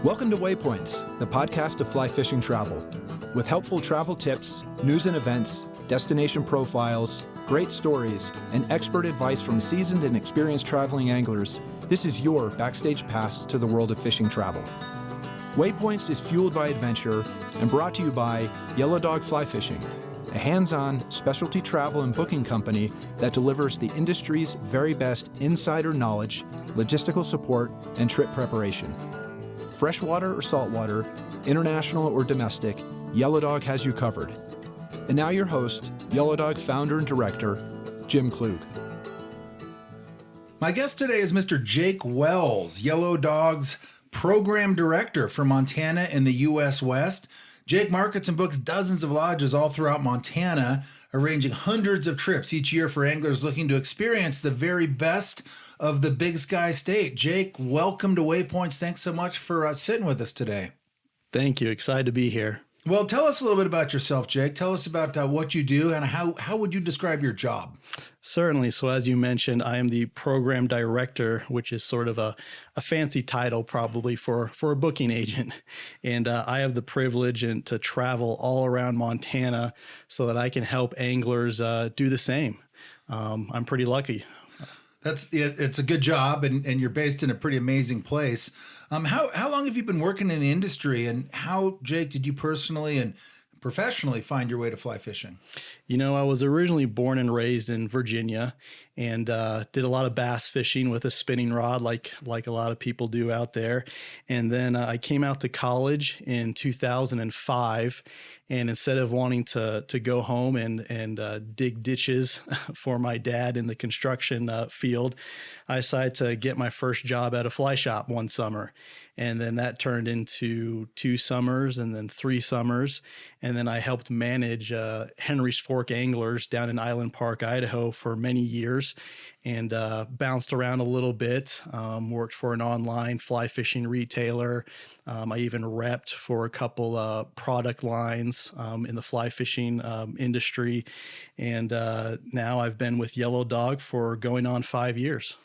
Welcome to Waypoints, the podcast of fly fishing travel. With helpful travel tips, news and events, destination profiles, great stories, and expert advice from seasoned and experienced traveling anglers, this is your backstage pass to the world of fishing travel. Waypoints is fueled by adventure and brought to you by Yellow Dog Fly Fishing, a hands-on specialty travel and booking company that delivers the industry's very best insider knowledge, logistical support, and trip preparation. Freshwater or saltwater, international or domestic, Yellow Dog has you covered. And now your host, Yellow Dog founder and director, Jim Klug. My guest today is Mr. Jake Wells, Yellow Dog's program director for Montana and the U.S. West. Jake markets and books dozens of lodges all throughout Montana, arranging hundreds of trips each year for anglers looking to experience the very best of the Big Sky State. Jake, welcome to Waypoints. Thanks so much for sitting with us today. Thank you. Excited to be here. Well, tell us a little bit about yourself, Jake. Tell us about what you do and how would you describe your job? Certainly. So as you mentioned, I am the program director, which is sort of a fancy title probably for a booking agent. And I have the privilege to travel all around Montana so that I can help anglers do the same. I'm pretty lucky. It's a good job, and you're based in a pretty amazing place. How long have you been working in the industry, and how, Jake, did you personally and professionally find your way to fly fishing? You know, I was originally born and raised in Virginia and did a lot of bass fishing with a spinning rod like a lot of people do out there. And then I came out to college in 2005, and instead of wanting to go home and dig ditches for my dad in the construction field, I decided to get my first job at a fly shop one summer. And then that turned into 2 summers and then 3 summers. And then I helped manage Henry's Fork Anglers down in Island Park, Idaho for many years, and bounced around a little bit, worked for an online fly fishing retailer. I even repped for a couple product lines in the fly fishing industry. And now I've been with Yellow Dog for going on 5 years.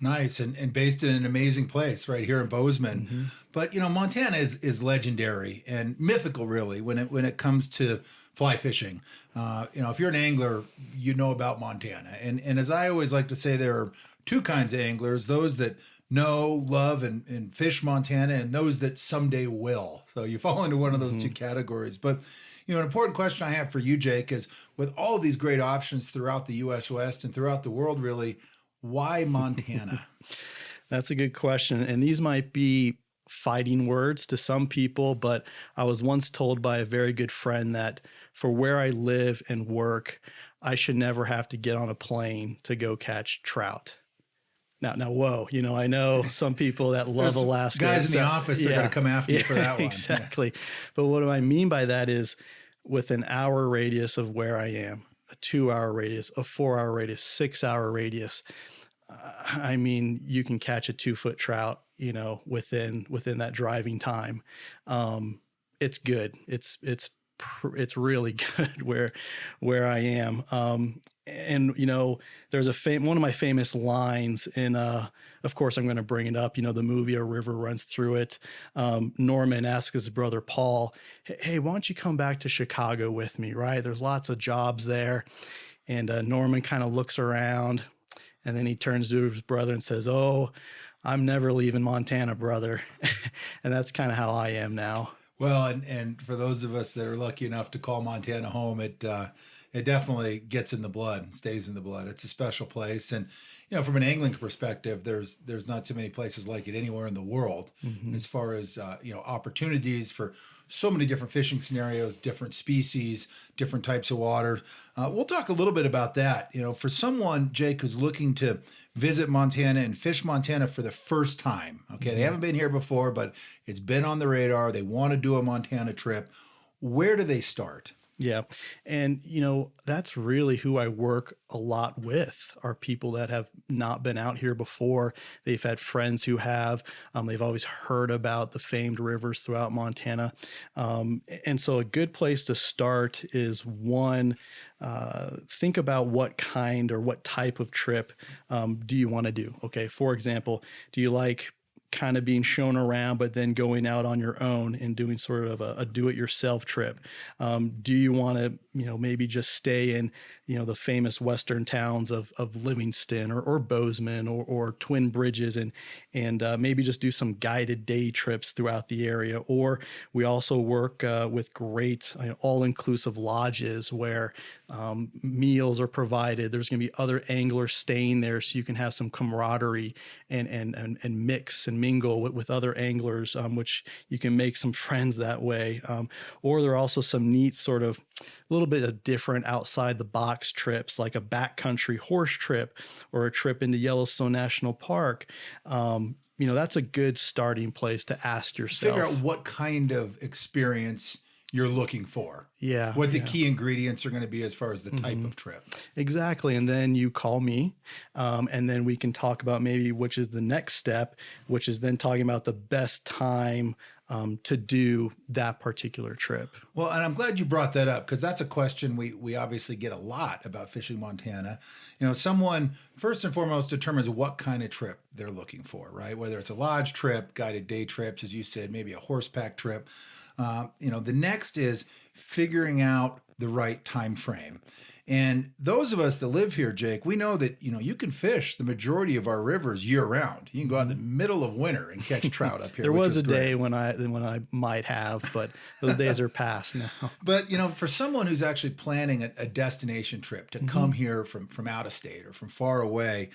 Nice, and based in an amazing place right here in Bozeman. Mm-hmm. But, you know, Montana is legendary and mythical, really, when it comes to fly fishing. If you're an angler, you know about Montana. And as I always like to say, there are 2 kinds of anglers, those that know, love, and fish Montana, and those that someday will. So you fall into one of those 2 categories. But, you know, an important question I have for you, Jake, is with all these great options throughout the U.S. West and throughout the world, really, why Montana? That's a good question. And these might be fighting words to some people, but I was once told by a very good friend that for where I live and work, I should never have to get on a plane to go catch trout. Now, whoa, you know, I know some people that love Alaska. Guys in the office are going to come after you for that one. Exactly. Yeah. But what I mean by that is with an hour radius of where I am, a 2-hour radius, a 4-hour radius, 6-hour radius. I mean, you can catch a 2-foot trout, you know, within that driving time. It's good. It's really good where I am. And you know, there's one of my famous lines in, of course, I'm going to bring it up. You know, the movie A River Runs Through It. Norman asks his brother Paul, "Hey, why don't you come back to Chicago with me? Right? There's lots of jobs there." And Norman kind of looks around, and then he turns to his brother and says, "Oh, I'm never leaving Montana, brother." And that's kind of how I am now. Well, and for those of us that are lucky enough to call Montana home, it definitely gets in the blood and stays in the blood. It's a special place. And, you know, from an angling perspective, there's not too many places like it anywhere in the world as far as, opportunities for so many different fishing scenarios, different species, different types of water. We'll talk a little bit about that. You know, for someone, Jake, who's looking to visit Montana and fish Montana for the first time, okay, they haven't been here before, but it's been on the radar. They want to do a Montana trip. Where do they start? Yeah. And, that's really who I work a lot with are people that have not been out here before. They've had friends who have. They've always heard about the famed rivers throughout Montana. And so a good place to start is one, think about what kind or what type of trip do you want to do? Okay. For example, do you like kind of being shown around, but then going out on your own and doing sort of a do-it-yourself trip? Do you want to, maybe just stay in, the famous Western towns of Livingston or Bozeman or Twin Bridges and maybe just do some guided day trips throughout the area? Or we also work with great all-inclusive lodges where meals are provided. There's going to be other anglers staying there, so you can have some camaraderie and mix and mingle with other anglers, which you can make some friends that way. Or there are also some neat sort of a little bit of different outside the box trips, like a backcountry horse trip or a trip into Yellowstone National Park. That's a good starting place to ask yourself. Figure out what kind of experience you're looking for. Yeah. What the key ingredients are going to be as far as the type of trip. Exactly. And then you call me, and then we can talk about maybe which is the next step, which is then talking about the best time to do that particular trip. Well, and I'm glad you brought that up, because that's a question we obviously get a lot about fishing Montana. Someone first and foremost determines what kind of trip they're looking for, right? Whether it's a lodge trip, guided day trips, as you said, maybe a horseback trip. The next is figuring out the right time frame. And those of us that live here, Jake, we know that, you can fish the majority of our rivers year round. You can go out in the middle of winter and catch trout up here. There was a day when I might have, but those days are past now. But, for someone who's actually planning a destination trip to come here from out of state or from far away,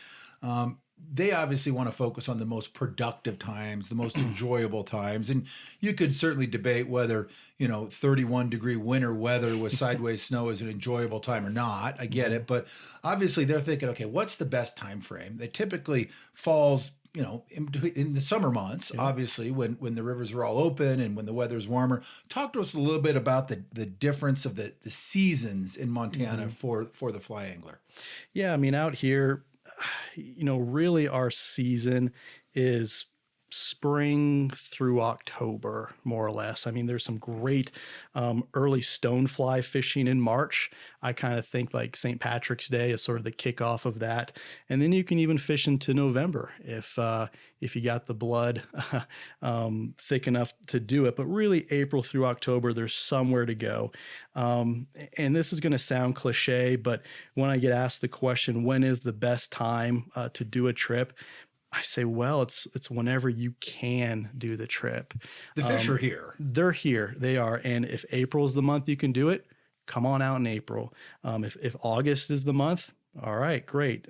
they obviously want to focus on the most productive times, the most enjoyable times. And you could certainly debate whether, 31-degree winter weather with sideways snow is an enjoyable time or not. I get it. But obviously they're thinking, okay, what's the best time frame? That typically falls, in the summer months, obviously, when the rivers are all open and when the weather's warmer. Talk to us a little bit about the difference of the seasons in Montana for the fly angler. Yeah, I mean, out here, really our season is spring through October, more or less. I mean, there's some great early stonefly fishing in March. I kind of think like St. Patrick's Day is sort of the kickoff of that. And then you can even fish into November if you got the blood thick enough to do it. But really April through October, there's somewhere to go. And this is going to sound cliche, but when I get asked the question, when is the best time to do a trip? I say, well, it's whenever you can do the trip. The fish are here. They're here. They are. And if April is the month you can do it, come on out in April. If August is the month, all right, great.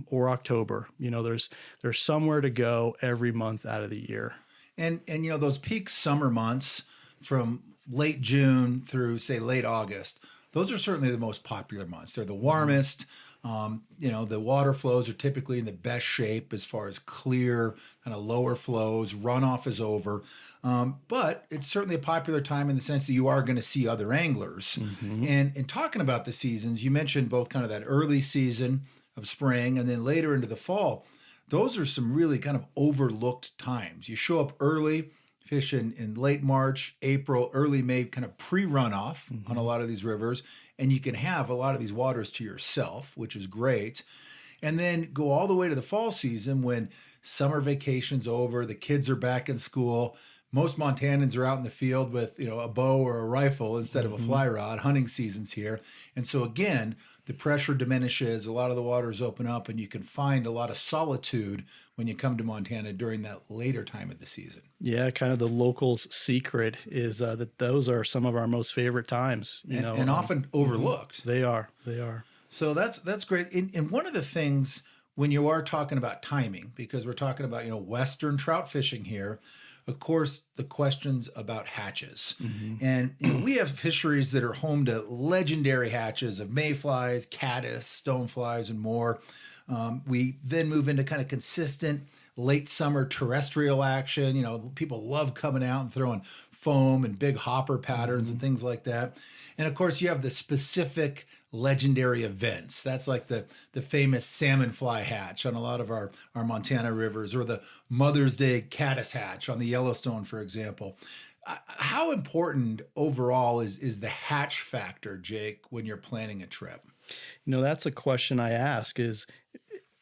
Or October. There's somewhere to go every month out of the year. And those peak summer months from late June through, say, late August, those are certainly the most popular months. They're the warmest. The water flows are typically in the best shape as far as clear, kind of lower flows, runoff is over. But it's certainly a popular time in the sense that you are going to see other anglers. And in talking about the seasons, you mentioned both kind of that early season of spring and then later into the fall. Those are some really kind of overlooked times. You show up early, fish in late March, April, early May, kind of pre-runoff on a lot of these rivers. And you can have a lot of these waters to yourself, which is great. And then go all the way to the fall season when summer vacation's over, the kids are back in school. Most Montanans are out in the field with, a bow or a rifle instead of a fly rod. Hunting season's here. And so again, the pressure diminishes, a lot of the waters open up, and you can find a lot of solitude when you come to Montana during that later time of the season. Yeah, kind of the locals' secret is that those are some of our most favorite times, and often overlooked. They are. So that's great. And one of the things when you are talking about timing, because we're talking about, Western trout fishing here, of course, the questions about hatches. And we have fisheries that are home to legendary hatches of mayflies, caddis, stoneflies, and more. We then move into kind of consistent late summer terrestrial action. People love coming out and throwing foam and big hopper patterns and things like that. And of course, you have the specific legendary events. That's like the famous salmon fly hatch on a lot of our Montana rivers, or the Mother's Day caddis hatch on the Yellowstone, for example. How important overall is the hatch factor, Jake, when you're planning a trip? That's a question I ask is,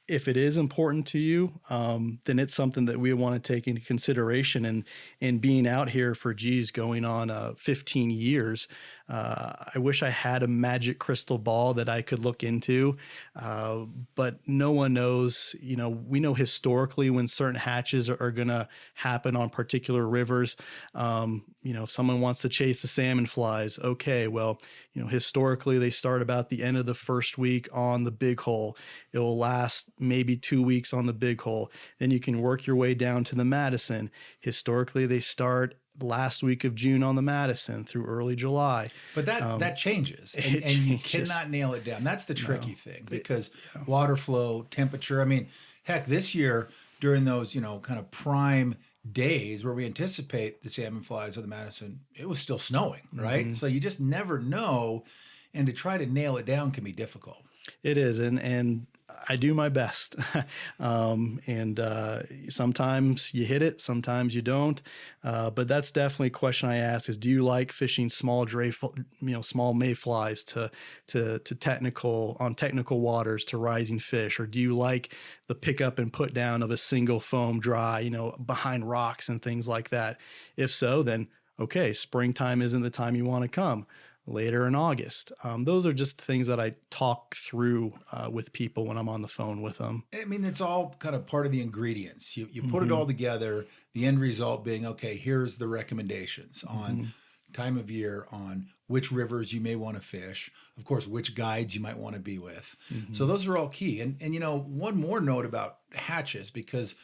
if it is important to you, then it's something that we want to take into consideration. And being out here for going on 15 years, I wish I had a magic crystal ball that I could look into, but no one knows. We know historically when certain hatches are going to happen on particular rivers. If someone wants to chase the salmon flies, okay, well, historically they start about the end of the first week on the Big Hole. It will last maybe 2 weeks on the Big Hole. Then you can work your way down to the Madison. Historically, they start last week of June on the Madison through early July. But that changes, and you cannot nail it down. That's the tricky thing, because water flow, temperature. I mean, heck, this year during those kind of prime days where we anticipate the salmon flies of the Madison, it was still snowing, right? So you just never know, and to try to nail it down can be difficult. It is, and I do my best. Sometimes you hit it, sometimes you don't. But that's definitely a question I ask is, do you like fishing small small mayflies to technical waters to rising fish? Or do you like the pickup and put down of a single foam dry, behind rocks and things like that? If so, then okay, springtime isn't the time you want to come. Later in August. Those are just things that I talk through with people when I'm on the phone with them. I mean, it's all kind of part of the ingredients. You put it all together, the end result being, okay, here's the recommendations on time of year, on which rivers you may want to fish, of course, which guides you might want to be with. So those are all key. And one more note about hatches, because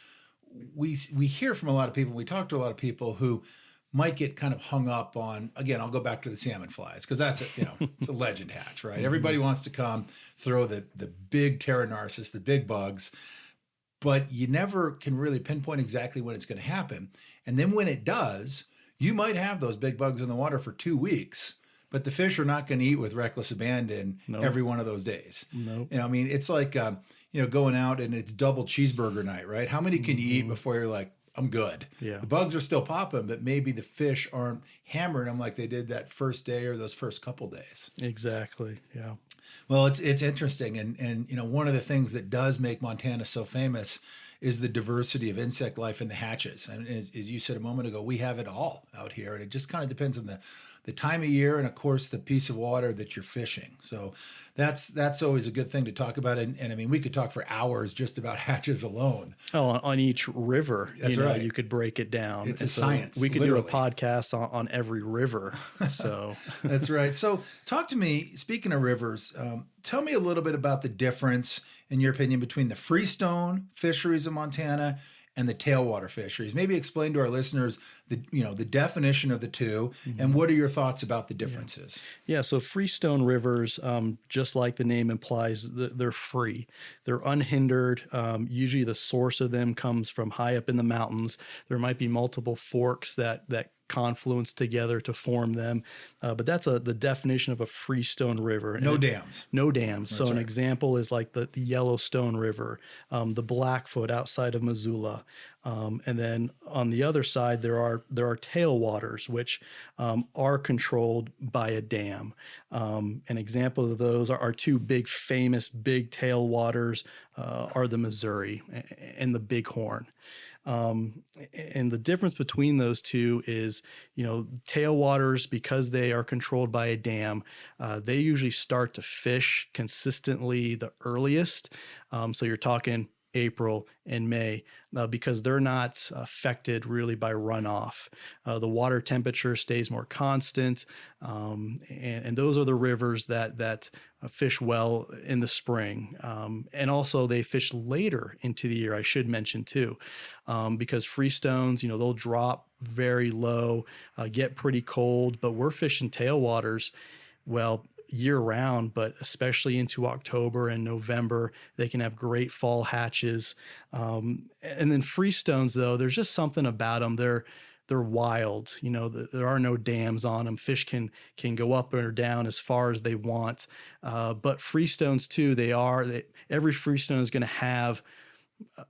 we hear from a lot of people, we talk to a lot of people who might get kind of hung up on, again, I'll go back to the salmon flies, because that's it's a legend hatch, right? Everybody wants to come throw the big Terra Narcissus, the big bugs, but you never can really pinpoint exactly when it's going to happen. And then when it does, you might have those big bugs in the water for 2 weeks, but the fish are not going to eat with reckless abandon every one of those days. I mean, it's like, going out and it's double cheeseburger night, right? How many can you eat before you're like, I'm good? Yeah. The bugs are still popping, but maybe the fish aren't hammering them like they did that first day or those first couple days. Exactly. Yeah. Well, it's interesting. And one of the things that does make Montana so famous is the diversity of insect life in the hatches. And as you said a moment ago, we have it all out here. And it just kind of depends on the time of year and, of course, the piece of water that you're fishing. So that's always a good thing to talk about. And I mean, we could talk for hours just about hatches alone. Oh, on each river, that's right. You could break it down. It's a science. We could literally do a podcast on every river. So that's right. So talk to me, speaking of rivers, tell me a little bit about the difference, in your opinion, between the freestone fisheries of Montana and the tailwater fisheries. Maybe explain to our listeners the definition of the two, and what are your thoughts about the differences? Yeah, so freestone rivers, just like the name implies, they're free. They're unhindered. Usually the source of them comes from high up in the mountains. There might be multiple forks that confluence together to form them. But that's the definition of a freestone river. No dams. No dams. That's so an right. example is like the Yellowstone River, the Blackfoot outside of Missoula. And then on the other side, there are tailwaters, which are controlled by a dam. An example of those are two big famous big tailwaters are the Missouri and the Bighorn. And the difference between those two is, tailwaters, because they are controlled by a dam, they usually start to fish consistently the earliest. So you're talking April and May, because they're not affected really by runoff. The water temperature stays more constant, and those are the rivers that fish well in the spring. And also they fish later into the year, I should mention too, because freestones, they'll drop very low, get pretty cold, but we're fishing tailwaters, year round, but especially into October and November, they can have great fall hatches. And then freestones, though, there's just something about them. they're wild. There are no dams on them. Fish can go up or down as far as they want. But freestones too, every freestone is going to have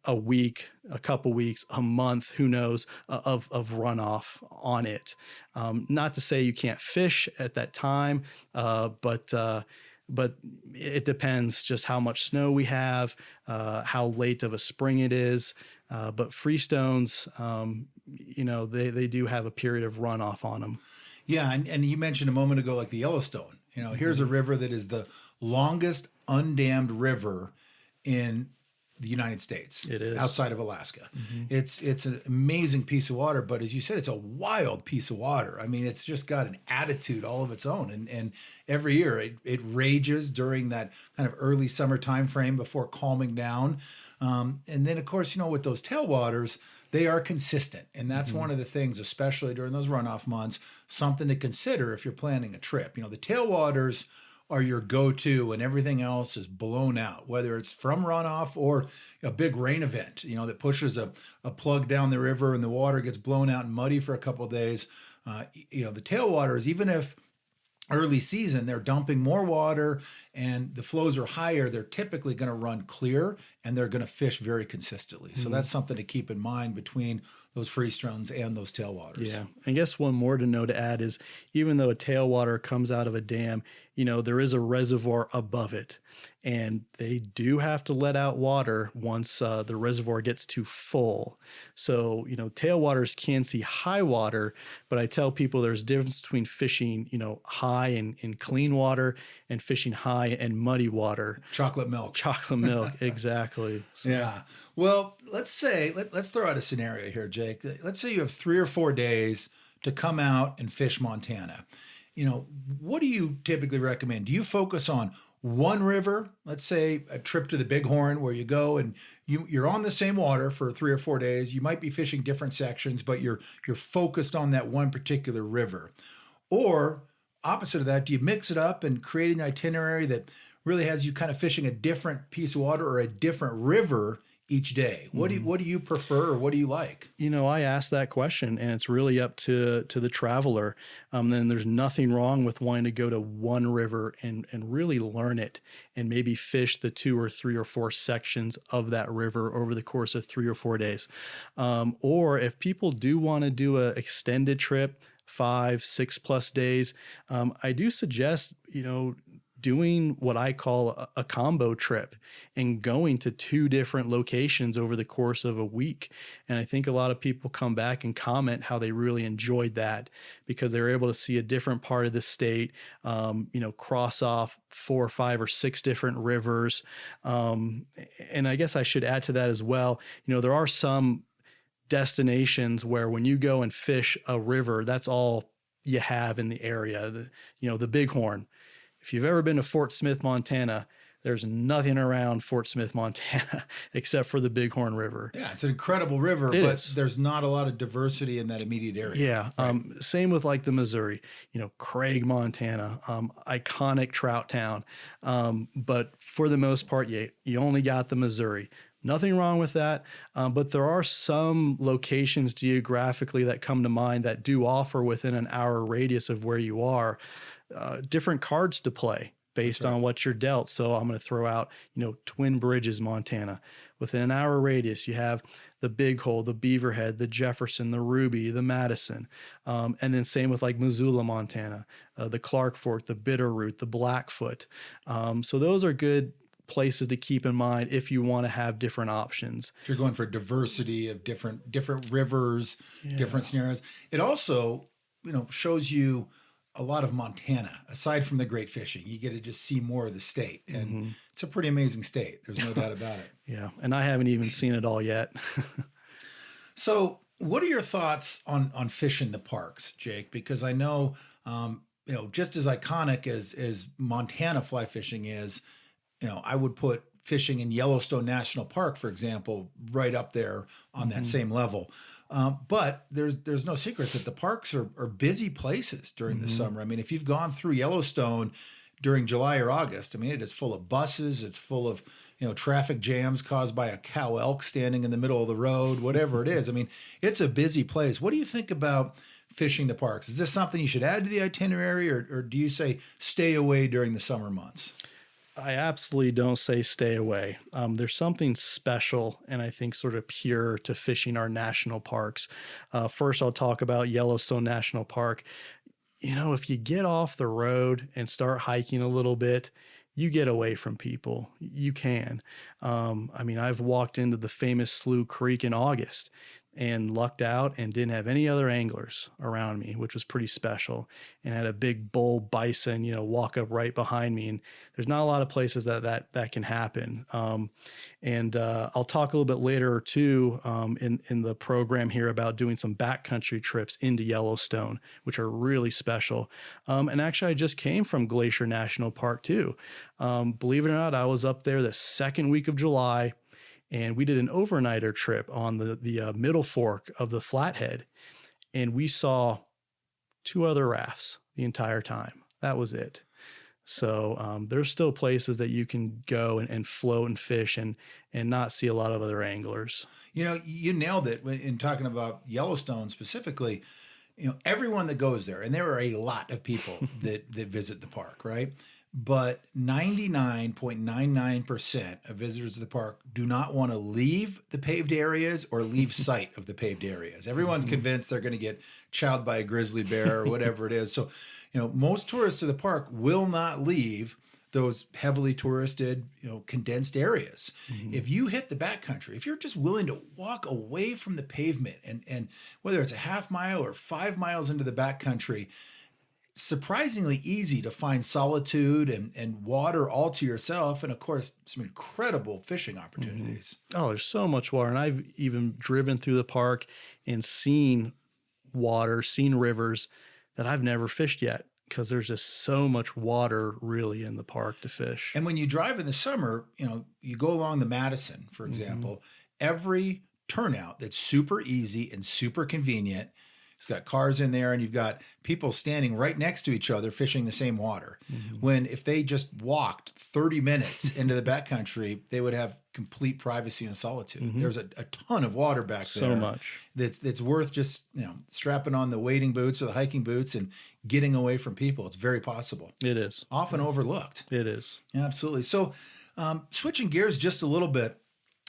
a week, a couple weeks, a month, who knows, of runoff on it. Not to say you can't fish at that time, but it depends just how much snow we have, how late of a spring it is. But freestones, they do have a period of runoff on them. Yeah, and you mentioned a moment ago, like the Yellowstone. Here's a river that is the longest undammed river in the United States. It is. Outside of Alaska. It's an amazing piece of water, but as you said, it's a wild piece of water. I mean, it's just got an attitude all of its own. And every year it rages during that kind of early summer time frame before calming down. And then, of course, with those tailwaters, they are consistent. And that's one of the things, especially during those runoff months, something to consider if you're planning a trip. The tailwaters are your go-to and everything else is blown out, whether it's from runoff or a big rain event, that pushes a plug down the river and the water gets blown out and muddy for a couple of days. The tailwaters, even if early season, they're dumping more water and the flows are higher, they're typically going to run clear and they're going to fish very consistently. So that's something to keep in mind between those freestones and those tailwaters. Yeah. And guess one more to know to add is, even though a tailwater comes out of a dam, there is a reservoir above it. And they do have to let out water once the reservoir gets too full. So, tailwaters can see high water, but I tell people there's a difference between fishing, high in clean water and fishing high in muddy water. Chocolate milk, exactly. So. Yeah. Well, let's throw out a scenario here, Jake. Let's say you have 3 or 4 days to come out and fish Montana. What do you typically recommend? Do you focus on one river, let's say a trip to the Bighorn, where you go and you're on the same water for 3 or 4 days? You might be fishing different sections, but you're focused on that one particular river. Or opposite of that, do you mix it up and create an itinerary that really has you kind of fishing a different piece of water or a different river each day? What do you prefer, or what do you like? I asked that question, and it's really up to the traveler. Then there's nothing wrong with wanting to go to one river and really learn it, and maybe fish the 2 or 3 or 4 sections of that river over the course of 3 or 4 days. Or if people do want to do an extended trip, 5, 6+ days, I do suggest, doing what I call a combo trip and going to 2 different locations over the course of a week. And I think a lot of people come back and comment how they really enjoyed that, because they were able to see a different part of the state, cross off 4 or 5 or 6 different rivers. And I guess I should add to that as well, there are some destinations where when you go and fish a river, that's all you have in the area. The Bighorn. If you've ever been to Fort Smith, Montana, there's nothing around Fort Smith, Montana, except for the Bighorn River. Yeah, it's an incredible river, but there's not a lot of diversity in that immediate area. Yeah. Right? Same with like the Missouri, Craig, Montana, iconic trout town. But for the most part, you only got the Missouri. Nothing wrong with that. But there are some locations geographically that come to mind that do offer within an hour radius of where you are, different cards to play based on what you're dealt. So I'm going to throw out, Twin Bridges, Montana. Within an hour radius, you have the Big Hole, the Beaverhead, the Jefferson, the Ruby, the Madison. And then same with like Missoula, Montana, the Clark Fork, the Bitterroot, the Blackfoot. So those are good places to keep in mind if you want to have different options. If you're going for diversity of different rivers, different scenarios. It also, shows you a lot of Montana. Aside from the great fishing, you get to just see more of the state, and it's a pretty amazing state. There's no doubt about it. Yeah, and I haven't even seen it all yet. So, what are your thoughts on fishing the parks, Jake? Because I know, just as iconic as Montana fly fishing is, I would put fishing in Yellowstone National Park, for example, right up there on that same level. But there's no secret that the parks are busy places during the summer. I mean, if you've gone through Yellowstone, during July or August, I mean, it is full of buses. It's full of, traffic jams caused by a cow elk standing in the middle of the road, whatever it is. I mean, it's a busy place. What do you think about fishing the parks? Is this something you should add to the itinerary, or do you say stay away during the summer months? I absolutely don't say stay away. There's something special and I think sort of pure to fishing our national parks. First, I'll talk about Yellowstone National Park. If you get off the road and start hiking a little bit, you get away from people. You can. I've walked into the famous Slough Creek in August and lucked out and didn't have any other anglers around me, which was pretty special, and had a big bull bison, walk up right behind me. And there's not a lot of places that can happen. I'll talk a little bit later too, in the program here about doing some backcountry trips into Yellowstone, which are really special. And actually I just came from Glacier National Park too. Believe it or not, I was up there the second week of July, and we did an overnighter trip on the middle fork of the Flathead, and we saw 2 other rafts the entire time. That was it. So there's still places that you can go and float and fish and not see a lot of other anglers. You nailed it in talking about Yellowstone specifically. Everyone that goes there, and there are a lot of people that visit the park, right? But 99.99% of visitors to the park do not want to leave the paved areas or leave sight of the paved areas. Everyone's convinced they're going to get chowed by a grizzly bear or whatever it is. So, most tourists to the park will not leave those heavily touristed, condensed areas. Mm-hmm. If you hit the backcountry, if you're just willing to walk away from the pavement and whether it's a half mile or 5 miles into the backcountry, surprisingly easy to find solitude and water all to yourself. And of course, some incredible fishing opportunities. Mm-hmm. Oh, there's so much water. And I've even driven through the park and seen water, seen rivers that I've never fished yet, because there's just so much water really in the park to fish. And when you drive in the summer, you go along the Madison, for example, every turnout that's super easy and super convenient. It's got cars in there, and you've got people standing right next to each other fishing the same water. Mm-hmm. When if they just walked 30 minutes into the backcountry, they would have complete privacy and solitude. Mm-hmm. There's a ton of water back there. So much. That's worth just strapping on the wading boots or the hiking boots and getting away from people. It's very possible. It is. Often overlooked. It is. Yeah, absolutely. So switching gears just a little bit,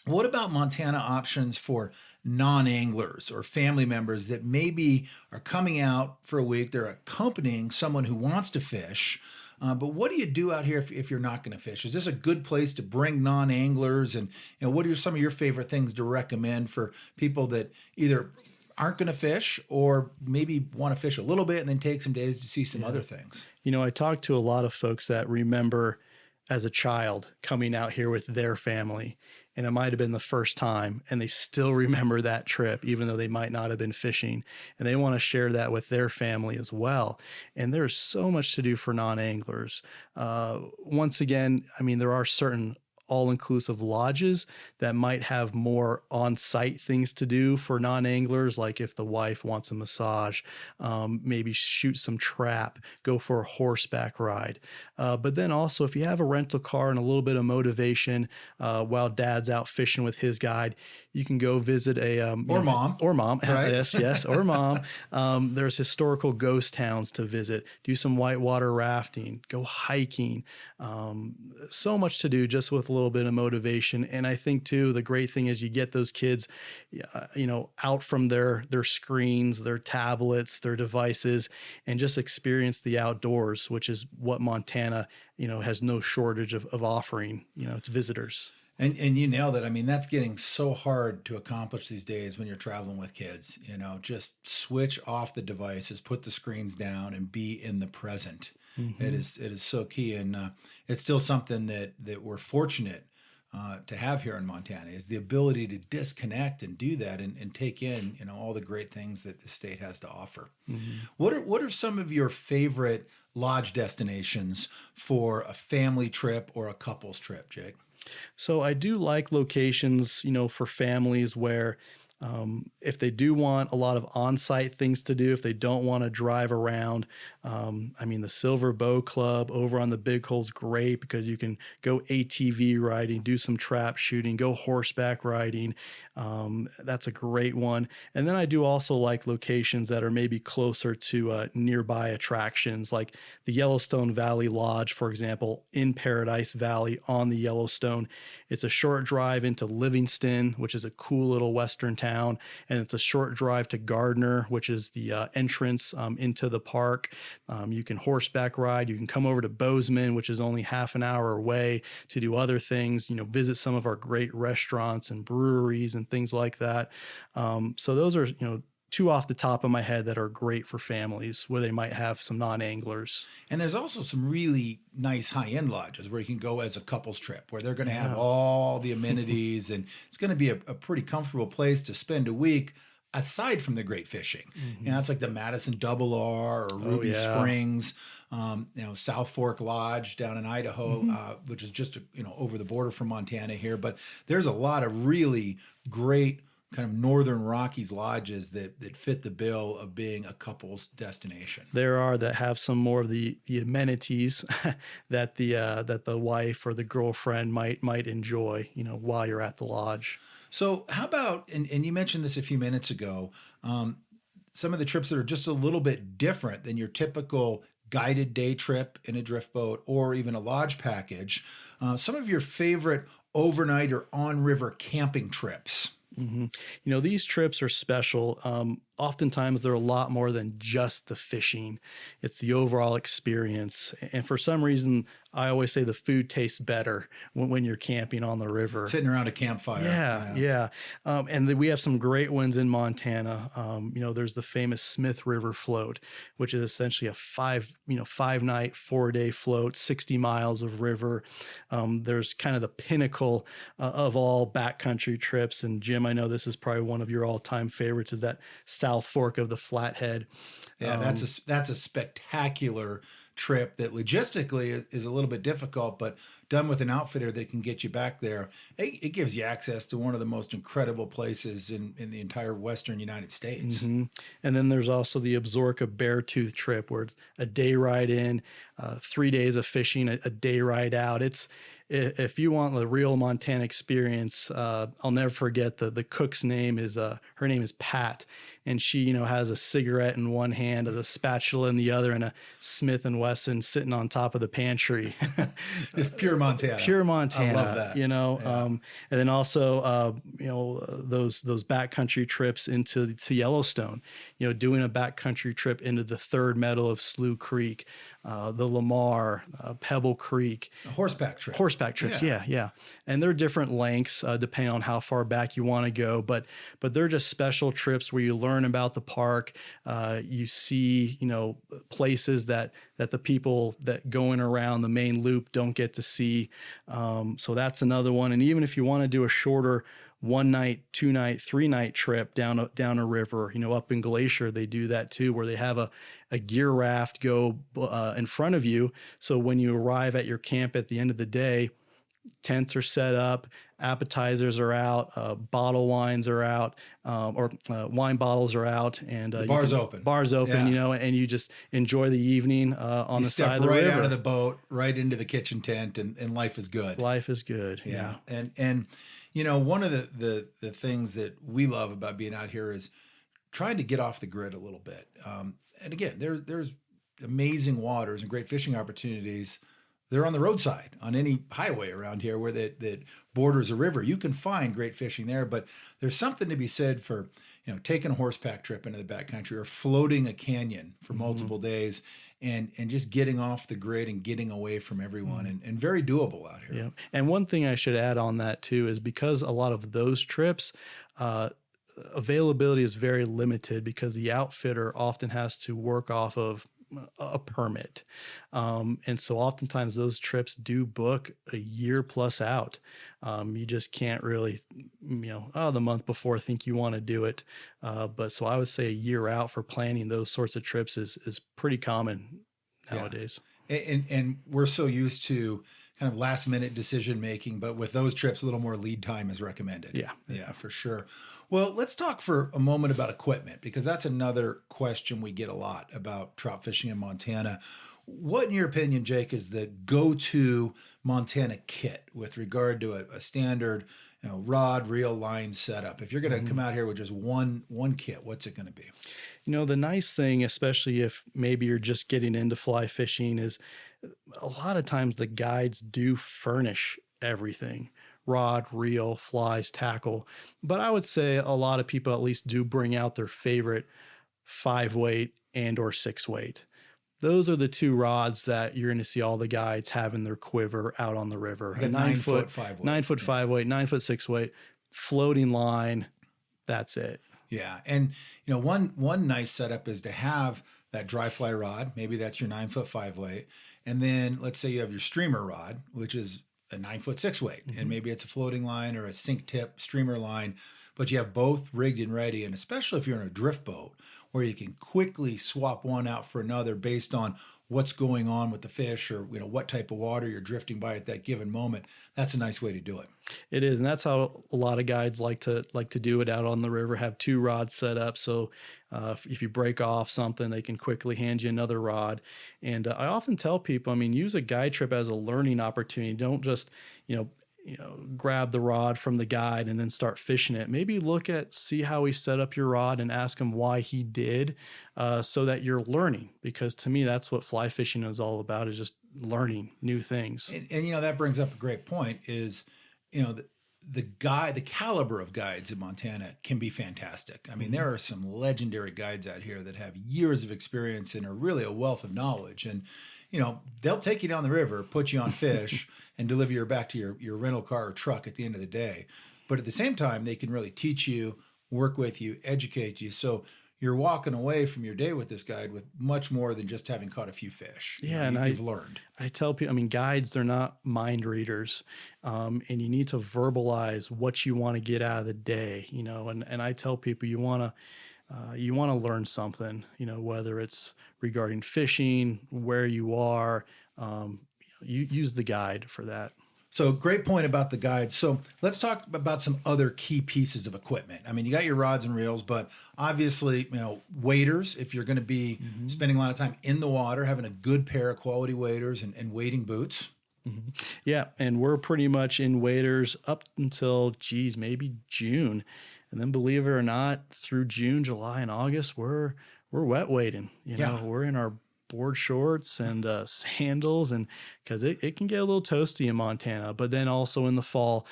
what about Montana options for non-anglers or family members that maybe are coming out for a week? They're accompanying someone who wants to fish. But what do you do out here if you're not going to fish? Is this a good place to bring non-anglers? And what are some of your favorite things to recommend for people that either aren't going to fish or maybe want to fish a little bit and then take some days to see some other things? I talk to a lot of folks that remember as a child coming out here with their family, and it might have been the first time, and they still remember that trip, even though they might not have been fishing, and they want to share that with their family as well. And there's so much to do for non-anglers. Once again, there are certain all-inclusive lodges that might have more on-site things to do for non-anglers, like if the wife wants a massage, maybe shoot some trap, go for a horseback ride. But then also, if you have a rental car and a little bit of motivation while dad's out fishing with his guide, you can go visit mom, right? yes, or mom. There's historical ghost towns to visit, do some whitewater rafting, go hiking. So much to do just with a little bit of motivation. And I think too, the great thing is you get those kids, out from their screens, their tablets, their devices, and just experience the outdoors, which is what Montana, has no shortage of offering, its visitors. And you nailed it. That's getting so hard to accomplish these days when you're traveling with kids. Just switch off the devices, put the screens down, and be in the present. Mm-hmm. It is so key, and it's still something that we're fortunate to have here in Montana, is the ability to disconnect and do that and take in all the great things that the state has to offer. Mm-hmm. What are some of your favorite lodge destinations for a family trip or a couples trip, Jake? So I do like locations, for families where if they do want a lot of on-site things to do, if they don't want to drive around, I mean, the Silver Bow Club over on the Big Hole's great because you can go ATV riding, do some trap shooting, go horseback riding. That's a great one. And then I do also like locations that are maybe closer to nearby attractions, like the Yellowstone Valley Lodge, for example, in Paradise Valley on the Yellowstone. It's a short drive into Livingston, which is a cool little Western town. And it's a short drive to Gardner, which is the entrance into the park. You can horseback ride. You can come over to Bozeman, which is only half an hour away, to do other things, visit some of our great restaurants and breweries and things like that. So those are, two off the top of my head that are great for families where they might have some non-anglers. And there's also some really nice high-end lodges where you can go as a couples trip, where they're going to have all the amenities, and it's going to be a pretty comfortable place to spend a week, aside from the great fishing. It's like the Madison Double R or Ruby Springs, South Fork Lodge down in Idaho, which is just over the border from Montana here. But there's a lot of really great kind of Northern Rockies lodges that fit the bill of being a couple's destination. There are that have some more of the amenities that the wife or the girlfriend might enjoy, while you're at the lodge. So how about, and you mentioned this a few minutes ago, some of the trips that are just a little bit different than your typical guided day trip in a drift boat or even a lodge package, some of your favorite overnight or on-river camping trips. These trips are special. Oftentimes they're a lot more than just the fishing. It's the overall experience. And for some reason, I always say the food tastes better when you're camping on the river. Sitting around a campfire. Yeah. And we have some great ones in Montana. There's the famous Smith River float, which is essentially a 5-night, 4-day float, 60 miles of river. There's kind of the pinnacle of all backcountry trips. And Jim, I know this is probably one of your all-time favorites, is that South Fork of the Flathead. Yeah, that's a spectacular trip that logistically is a little bit difficult, but done with an outfitter that can get you back there, it gives you access to one of the most incredible places in the entire Western United States. And then there's also the Absaroka Beartooth trip, where it's a day ride in, 3 days of fishing, a day ride out. If you want the real Montana experience, I'll never forget the cook's name is her name is Pat, and she has a cigarette in one hand, a spatula in the other, and a Smith and Wesson sitting on top of the pantry. It's pure Montana. Pure Montana. I love that. And then also those backcountry trips into Yellowstone. Doing a backcountry trip into the third meadow of Slough Creek, the Lamar, Pebble Creek. Horseback trips. Yeah. And they're different lengths depending on how far back you want to go. But they're just special trips where you learn about the park. You see, places that the people that going around the main loop don't get to see. So that's another one. And even if you want to do a shorter 1-night, 2-night, 3-night trip down a river, up in Glacier, they do that too, where they have a gear raft go in front of you. So when you arrive at your camp at the end of the day, tents are set up, appetizers are out, bottle wines are out, or wine bottles are out, and the bar's open. Bar's open, and you just enjoy the evening on the side of the river. Right out of the boat, right into the kitchen tent, and life is good. Life is good. Yeah. And one of the things that we love about being out here is trying to get off the grid a little bit. And again, there's amazing waters and great fishing opportunities. They're on the roadside on any highway around here where that borders a river. You can find great fishing there, but there's something to be said for, taking a horseback trip into the backcountry or floating a canyon for multiple days and just getting off the grid and getting away from everyone and very doable out here. Yeah. And one thing I should add on that too is because a lot of those trips, availability is very limited because the outfitter often has to work off of a permit. And so oftentimes those trips do book a year plus out. You just can't really, the month before think you want to do it. But so I would say a year out for planning those sorts of trips is pretty common nowadays. And we're so used to kind of last minute decision making, but with those trips, a little more lead time is recommended. Yeah, for sure. Well, let's talk for a moment about equipment, because that's another question we get a lot about trout fishing in Montana. What, in your opinion, Jake, is the go-to Montana kit with regard to a standard, rod, reel, line setup? If you're going to come out here with just one kit, what's it going to be? The nice thing, especially if maybe you're just getting into fly fishing, is a lot of times the guides do furnish everything: rod, reel, flies, tackle. But I would say a lot of people at least do bring out their favorite 5-weight and or 6-weight. Those are the two rods that you're going to see all the guides have in their quiver out on the river. A 9-foot 5-weight. 9-foot 5-weight, 9-foot 6-weight, floating line. That's it. Yeah. And, one nice setup is to have that dry fly rod. Maybe that's your 9-foot 5-weight. And then let's say you have your streamer rod, which is a 9-foot 6-weight. And maybe it's a floating line or a sink tip streamer line, but you have both rigged and ready. And especially if you're in a drift boat, where you can quickly swap one out for another based on what's going on with the fish, or what type of water you're drifting by at that given moment. That's a nice way to do it. It is, and that's how a lot of guides like to do it out on the river. Have two rods set up, so if you break off something, they can quickly hand you another rod. And I often tell people, use a guide trip as a learning opportunity. Don't just grab the rod from the guide and then start fishing it. Maybe see how he set up your rod and ask him why he did, so that you're learning. Because to me, that's what fly fishing is all about, is just learning new things. And that brings up a great point is, the caliber of guides in Montana can be fantastic. There are some legendary guides out here that have years of experience and are really a wealth of knowledge. And, they'll take you down the river, put you on fish, and deliver you back to your rental car or truck at the end of the day. But at the same time, they can really teach you, work with you, educate you. So you're walking away from your day with this guide with much more than just having caught a few fish. Yeah, you've learned. I tell people, guides, they're not mind readers, and you need to verbalize what you want to get out of the day. And I tell people you want to learn something. Whether it's regarding fishing, where you are, you use the guide for that. So great point about the guide. So let's talk about some other key pieces of equipment. You got your rods and reels, but obviously, waders, if you're going to be spending a lot of time in the water, having a good pair of quality waders and wading boots. Mm-hmm. Yeah. And we're pretty much in waders up until, maybe June. And then believe it or not, through June, July, and August, we're wet wading. We're in our board shorts and sandals, and because it can get a little toasty in Montana. But then also in the fall,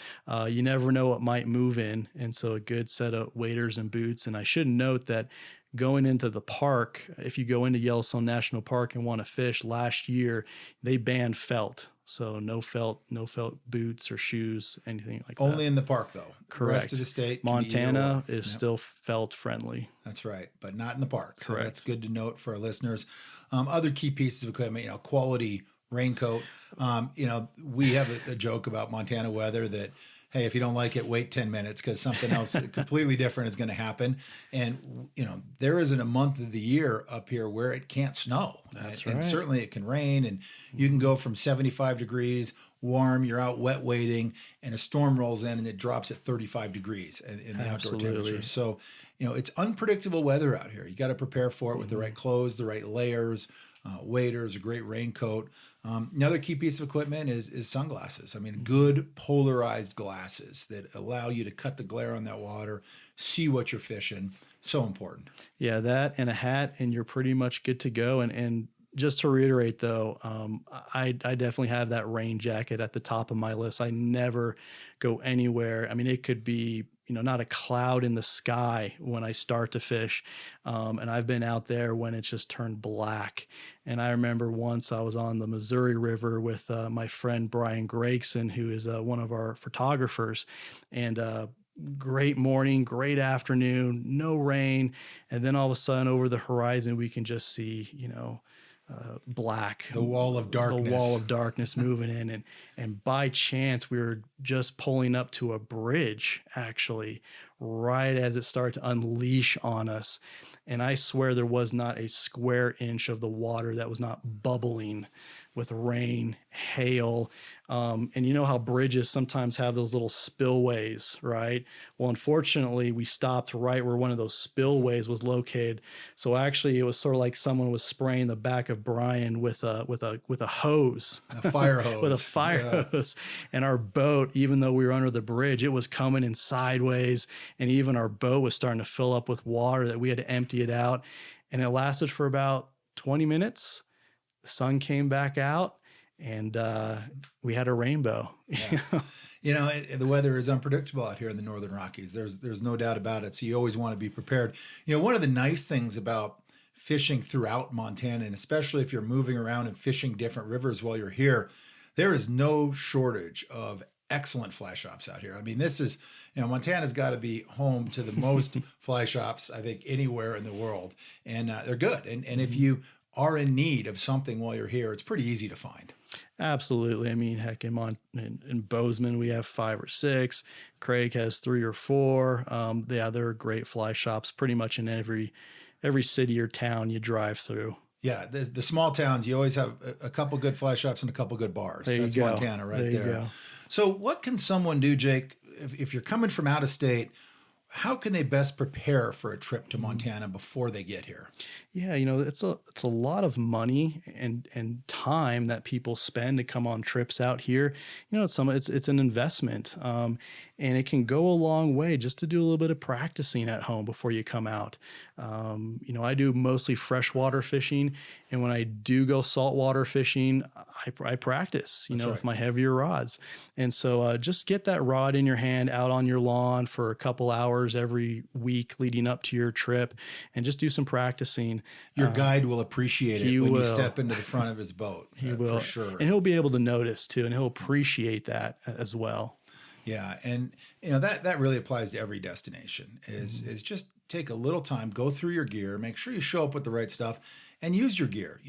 you never know what might move in, and so a good set of waders and boots. And I should note that going into the park, if you go into Yellowstone National Park and want to fish, last year they banned felt. So no felt boots or shoes, anything like that. Only in the park, though. Correct. The rest of the state, Montana is still felt friendly. That's right, but not in the park. Correct. So that's good to note for our listeners. Other key pieces of equipment, quality raincoat. We have a joke about Montana weather that, hey, if you don't like it, wait 10 minutes because something else completely different is going to happen. And, there isn't a month of the year up here where it can't snow. That's right. And right. certainly it can rain, and you can go from 75 degrees warm, you're out wet wading, and a storm rolls in and it drops at 35 degrees in the outdoor temperature. So, it's unpredictable weather out here. You got to prepare for it with the right clothes, the right layers, waders, a great raincoat. Another key piece of equipment is sunglasses. Good polarized glasses that allow you to cut the glare on that water, see what you're fishing. So important. Yeah, that and a hat, and you're pretty much good to go. And just to reiterate, though, I definitely have that rain jacket at the top of my list. I never go anywhere. It could be, not a cloud in the sky when I start to fish. And I've been out there when it's just turned black. And I remember once I was on the Missouri River with my friend Brian Gregson, who is one of our photographers. And great morning, great afternoon, no rain. And then all of a sudden over the horizon, we can just see, black, the wall of darkness moving in. And by chance, we were just pulling up to a bridge, actually, right as it started to unleash on us. And I swear there was not a square inch of the water that was not bubbling with rain, hail. And you know how bridges sometimes have those little spillways, right? Well, unfortunately, we stopped right where one of those spillways was located. So actually, it was sort of like someone was spraying the back of Brian with a hose, A fire hose, with a fire hose. And our boat, even though we were under the bridge, it was coming in sideways, and even our boat was starting to fill up with water that we had to empty it out. And it lasted for about 20 minutes. The sun came back out, and we had a rainbow. Yeah. The weather is unpredictable out here in the Northern Rockies. There's no doubt about it. So you always want to be prepared. One of the nice things about fishing throughout Montana, and especially if you're moving around and fishing different rivers while you're here, there is no shortage of excellent fly shops out here. I mean, this is, Montana's got to be home to the most fly shops, I think, anywhere in the world. And they're good. And if you are in need of something while you're here, it's pretty easy to find. Absolutely. I mean, heck, in Bozeman, we have 5 or 6. Craig has 3 or 4. Yeah, there are great fly shops pretty much in every city or town you drive through. Yeah, the small towns, you always have a couple good fly shops and a couple good bars. That's Montana right there. So what can someone do, Jake, if you're coming from out of state? How can they best prepare for a trip to Montana before they get here? Yeah, it's a lot of money and time that people spend to come on trips out here. It's an investment, and it can go a long way just to do a little bit of practicing at home before you come out. I do mostly freshwater fishing, and when I do go saltwater fishing, I practice, with my heavier rods. And so just get that rod in your hand out on your lawn for a couple hours every week leading up to your trip, and just do some practicing. Your guide will appreciate it when you step into the front of his boat. He will, for sure. And he'll be able to notice too, and he'll appreciate that as well. Yeah, and that really applies to every destination. Is just take a little time, go through your gear, make sure you show up with the right stuff, and use your gear.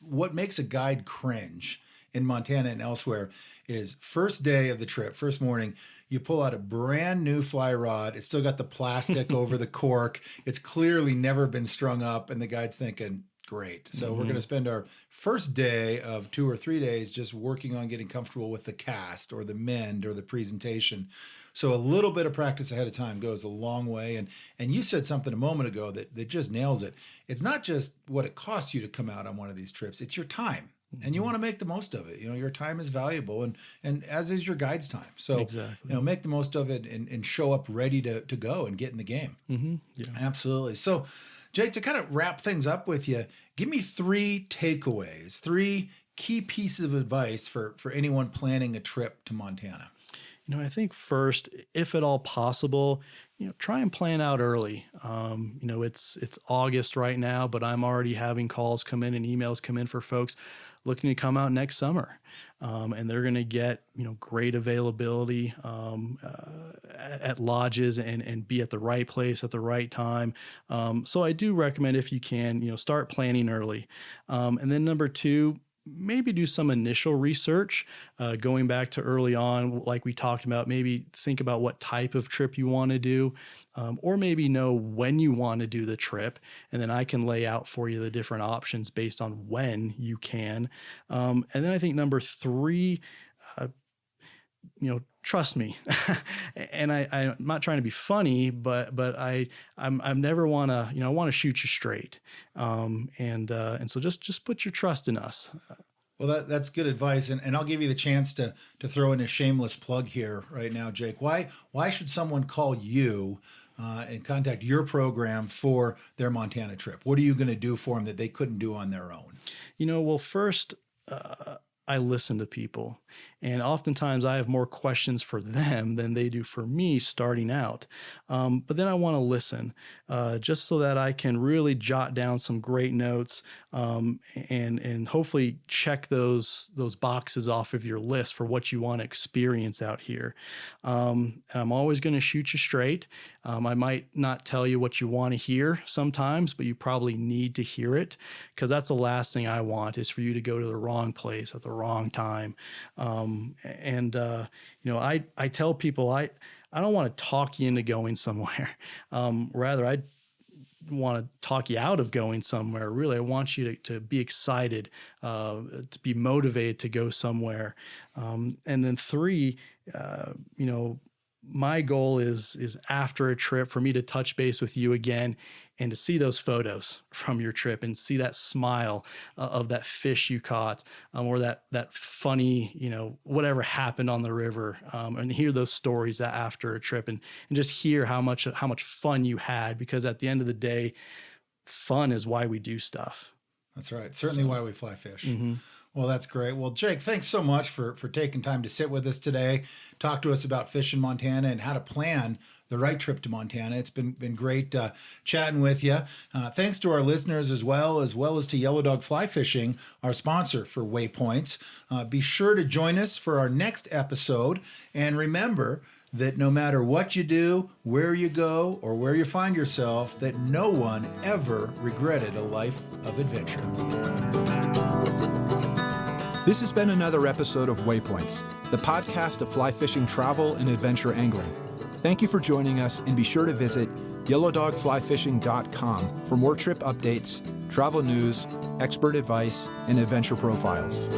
What makes a guide cringe in Montana and elsewhere is first day of the trip, first morning, you pull out a brand new fly rod. It's still got the plastic over the cork. It's clearly never been strung up, and the guide's thinking, great. So we're going to spend our first day of 2 or 3 days just working on getting comfortable with the cast or the mend or the presentation. So a little bit of practice ahead of time goes a long way. And you said something a moment ago that just nails it. It's not just what it costs you to come out on one of these trips. It's your time. And you want to make the most of it. Your time is valuable, and as is your guide's time. So, exactly. Make the most of it and show up ready to go and get in the game. Mm-hmm. Yeah. Absolutely. So, Jake, to kind of wrap things up with you, give me 3 takeaways, 3 key pieces of advice for anyone planning a trip to Montana. I think first, if at all possible, try and plan out early. It's August right now, but I'm already having calls come in and emails come in for folks looking to come out next summer. And they're going to get, great availability at lodges and be at the right place at the right time. So I do recommend, if you can, start planning early. And then number 2, maybe do some initial research, going back to early on, like we talked about, maybe think about what type of trip you want to do, or maybe know when you want to do the trip. And then I can lay out for you the different options based on when you can. And then I think number 3, trust me. And I'm not trying to be funny, but I'm never want to, I want to shoot you straight. And so just put your trust in us. Well, that's good advice. And I'll give you the chance to throw in a shameless plug here right now, Jake. Why should someone call you and contact your program for their Montana trip? What are you going to do for them that they couldn't do on their own? Well, first, I listen to people, and oftentimes I have more questions for them than they do for me starting out. But then I want to listen, just so that I can really jot down some great notes, and hopefully check those boxes off of your list for what you want to experience out here. I'm always going to shoot you straight. I might not tell you what you want to hear sometimes, but you probably need to hear it, because that's the last thing I want, is for you to go to the wrong place at the wrong time. I tell people I don't want to talk you into going somewhere. Rather, I want to talk you out of going somewhere. Really, I want you to be excited, to be motivated to go somewhere. And then 3, my goal is after a trip for me to touch base with you again and to see those photos from your trip and see that smile of that fish you caught, or that funny, whatever happened on the river, and hear those stories after a trip and just hear how much fun you had, because at the end of the day, fun is why we do stuff. That's right. Certainly why we fly fish. Mm-hmm. Well, that's great. Well, Jake, thanks so much for taking time to sit with us today, talk to us about fish in Montana and how to plan the right trip to Montana. It's been great chatting with you. Thanks to our listeners as well as to Yellow Dog Fly Fishing, our sponsor for Waypoints. Be sure to join us for our next episode. And remember that no matter what you do, where you go, or where you find yourself, that no one ever regretted a life of adventure. This has been another episode of Waypoints, the podcast of fly fishing travel and adventure angling. Thank you for joining us, and be sure to visit yellowdogflyfishing.com for more trip updates, travel news, expert advice, and adventure profiles.